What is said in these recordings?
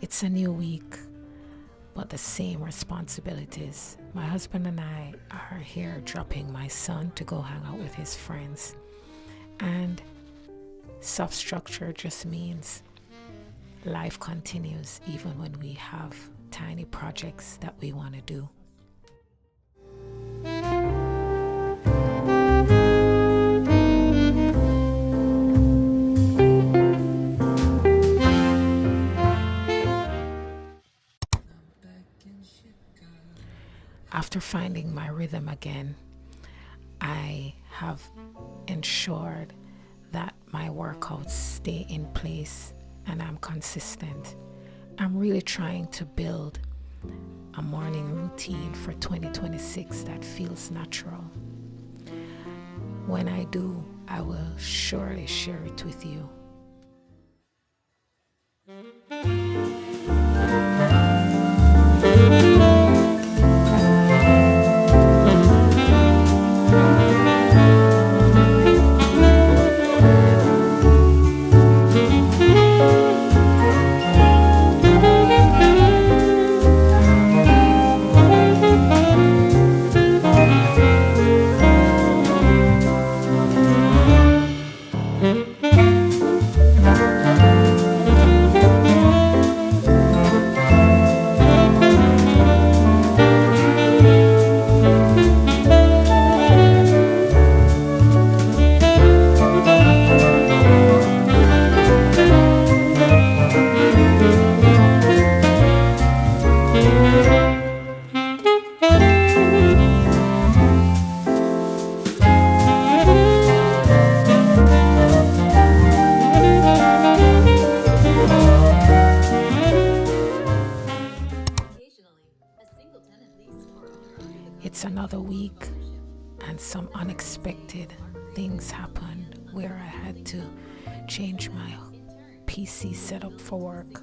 It's a new week, but the same responsibilities. My husband and I are here dropping my son to go hang out with his friends. And soft structure just means life continues even when we have tiny projects that we want to do. After finding my rhythm again, I have ensured that my workouts stay in place and I'm consistent. I'm really trying to build a morning routine for 2026 that feels natural. When I do, I will surely share it with you. It's another week and some unexpected things happened where I had to change my PC setup for work,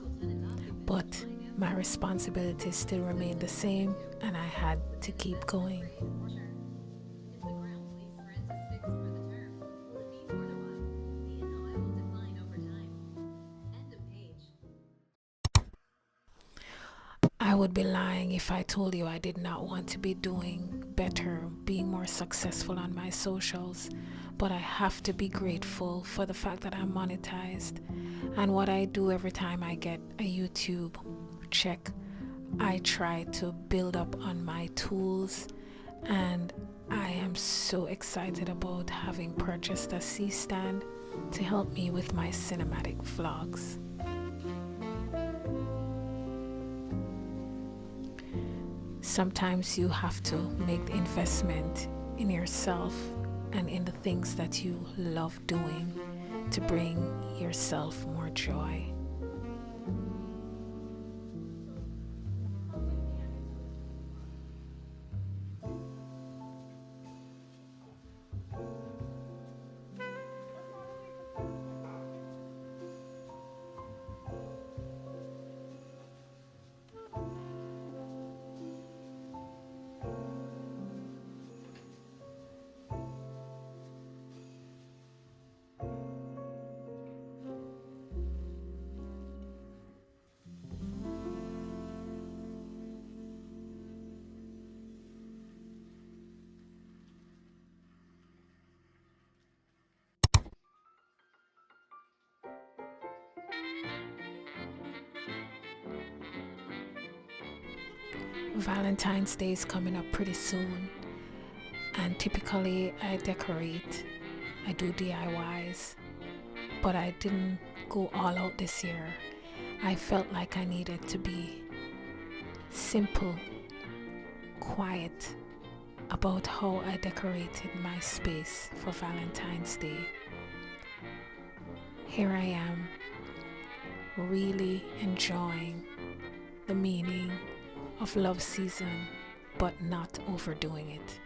but my responsibilities still remained the same and I had to keep going. I would be lying if I told you I did not want to be doing better, being more successful on my socials, but I have to be grateful for the fact that I'm monetized. And what I do every time I get a YouTube check, I try to build up on my tools, and I am so excited about having purchased a C-stand to help me with my cinematic vlogs. Sometimes you have to make the investment in yourself and in the things that you love doing to bring yourself more joy. Valentine's Day is coming up pretty soon, and typically I decorate, I do DIYs, but I didn't go all out this year. I felt like I needed to be simple, quiet about how I decorated my space for Valentine's Day. Here I am, really enjoying the meaning of love season, but not overdoing it.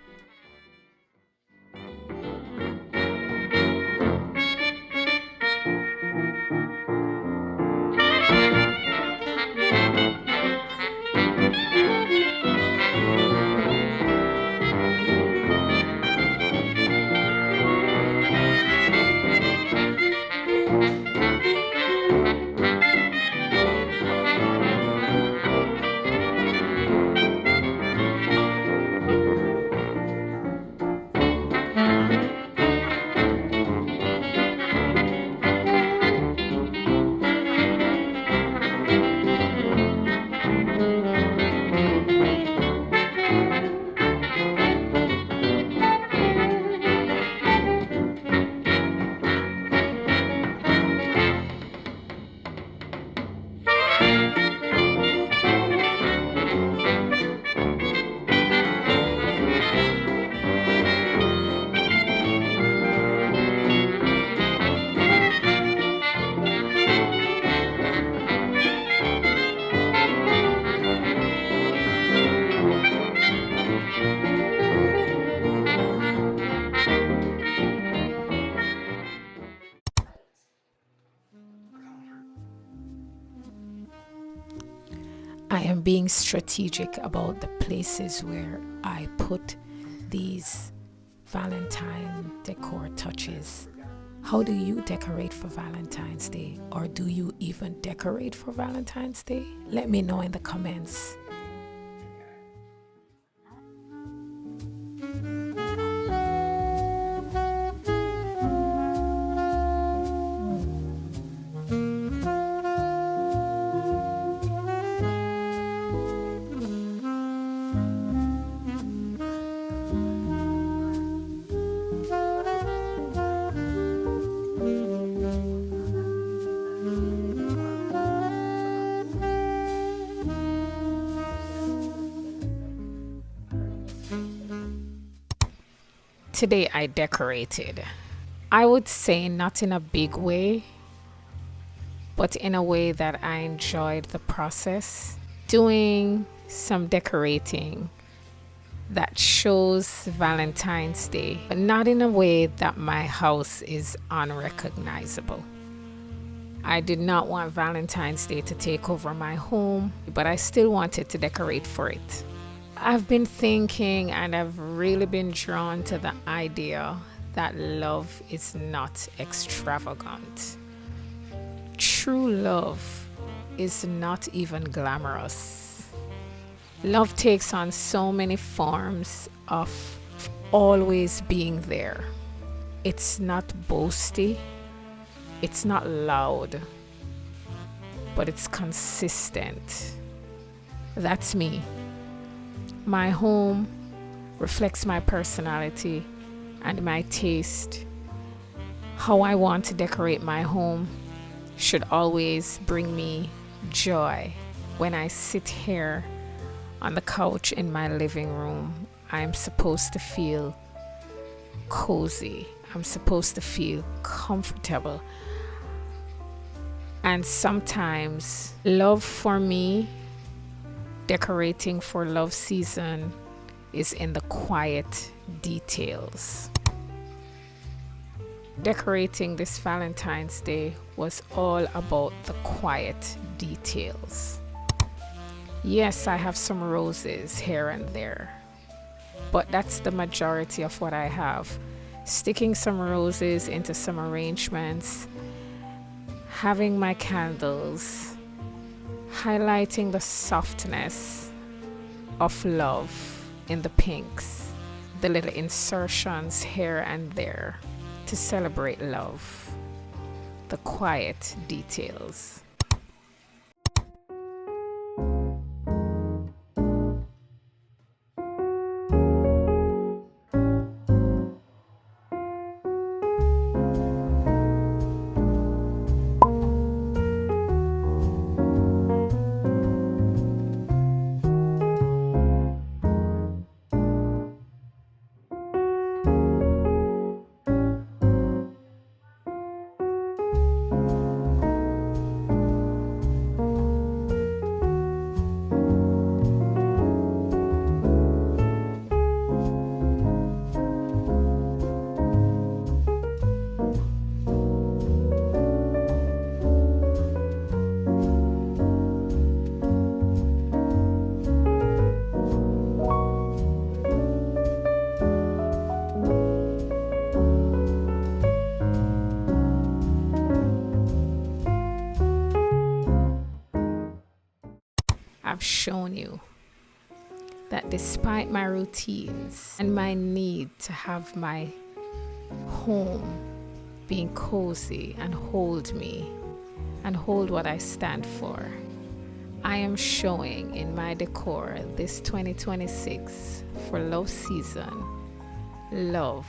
I am being strategic about the places where I put these Valentine decor touches. How do you decorate for Valentine's Day? Or do you even decorate for Valentine's Day? Let me know in the comments. Today I decorated. I would say not in a big way, but in a way that I enjoyed the process. Doing some decorating that shows Valentine's Day, but not in a way that my house is unrecognizable. I did not want Valentine's Day to take over my home, but I still wanted to decorate for it. I've been thinking and I've really been drawn to the idea that love is not extravagant. True love is not even glamorous. Love takes on so many forms of always being there. It's not boasty, it's not loud, but it's consistent. That's me. My home reflects my personality and my taste. How I want to decorate my home should always bring me joy. When I sit here on the couch in my living room, I'm supposed to feel cozy. I'm supposed to feel comfortable. And sometimes love for me, decorating for love season, is in the quiet details. Decorating this Valentine's Day was all about the quiet details. Yes, I have some roses here and there, but that's the majority of what I have. Sticking some roses into some arrangements, having my candles, highlighting the softness of love in the pinks, the little insertions here and there to celebrate love, the quiet details. I've shown you that despite my routines and my need to have my home being cozy and hold me and hold what I stand for, I am showing in my decor this 2026 for love season, love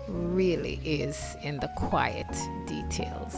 really is in the quiet details.